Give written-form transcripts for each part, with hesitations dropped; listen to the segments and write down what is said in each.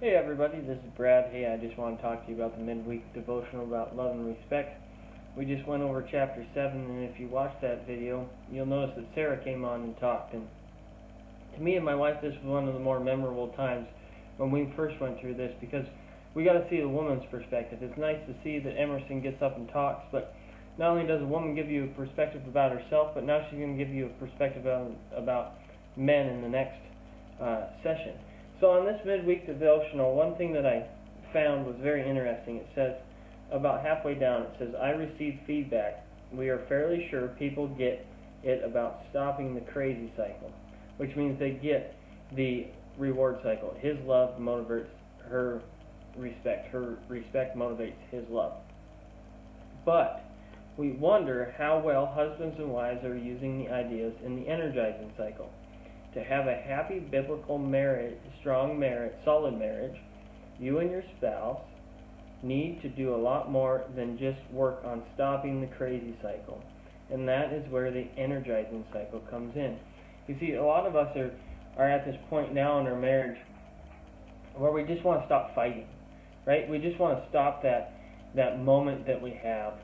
Hey everybody, this is Brad. Hey, I just want to talk to you about the midweek devotional about love and respect. We just went over chapter 7, and if you watched that video, you'll notice that Sarah came on and talked. And to me and my wife, this was one of the more memorable times when we first went through this, because we got to see the woman's perspective. It's nice to see that Emerson gets up and talks, but not only does a woman give you a perspective about herself, but now she's going to give you a perspective about men in the next session. So on this midweek devotional, one thing that I found was very interesting. It says, about halfway down, it says, I received feedback. We are fairly sure people get it about stopping the crazy cycle, which means they get the reward cycle. His love motivates her respect. Her respect motivates his love. But we wonder how well husbands and wives are using the ideas in the energizing cycle. To have a happy, biblical marriage, strong marriage, solid marriage, you and your spouse need to do a lot more than just work on stopping the crazy cycle. And that is where the energizing cycle comes in. You see, a lot of us are at this point now in our marriage where we just want to stop fighting, right? We just want to stop that moment that we have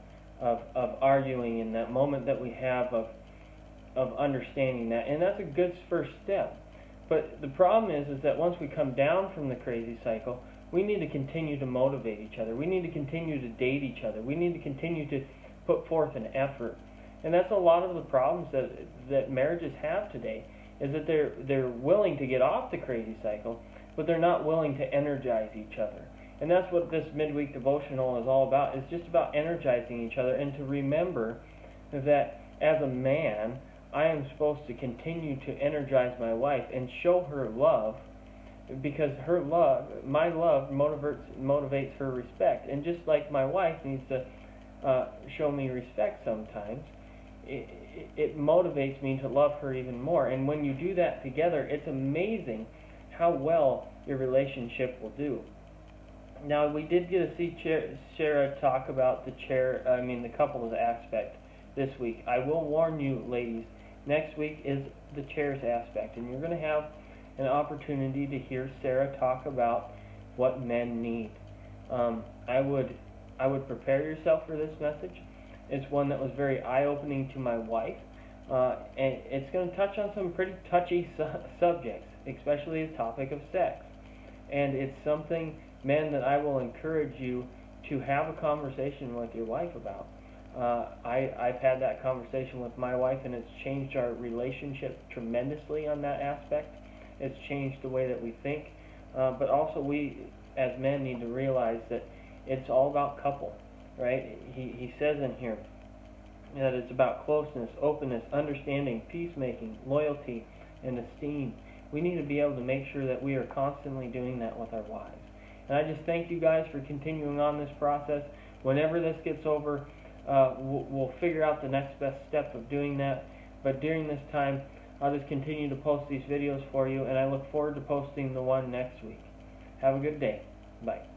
of arguing, and that moment that we have of understanding that, and that's a good first step. But the problem is that once we come down from the crazy cycle, we need to continue to motivate each other. We need to continue to date each other. We need to continue to put forth an effort. And that's a lot of the problems that marriages have today, is that they're willing to get off the crazy cycle, but they're not willing to energize each other. And that's what this midweek devotional is all about. It's just about energizing each other, and to remember that as a man, I am supposed to continue to energize my wife and show her love, because her love, my love, motivates her respect. And just like my wife needs to show me respect sometimes, it motivates me to love her even more. And when you do that together, it's amazing how well your relationship will do. Now, we did get to see Sarah talk about the couples aspect this week. I will warn you, ladies, next week is the chairs aspect, and you're going to have an opportunity to hear Sarah talk about what men need. I would prepare yourself for this message. It's one that was very eye-opening to my wife, and it's going to touch on some pretty touchy subjects, especially the topic of sex. And it's something, men, that I will encourage you to have a conversation with your wife about. I've had that conversation with my wife, and it's changed our relationship tremendously on that aspect. It's changed the way that we think, but also we as men need to realize that it's all about couple, right? He says in here that it's about closeness, openness, understanding, peacemaking, loyalty, and esteem. We need to be able to make sure that we are constantly doing that with our wives. And I just thank you guys for continuing on this process. Whenever this gets over, we'll figure out the next best step of doing that. But during this time, I'll just continue to post these videos for you, and I look forward to posting the one next week. Have a good day. Bye.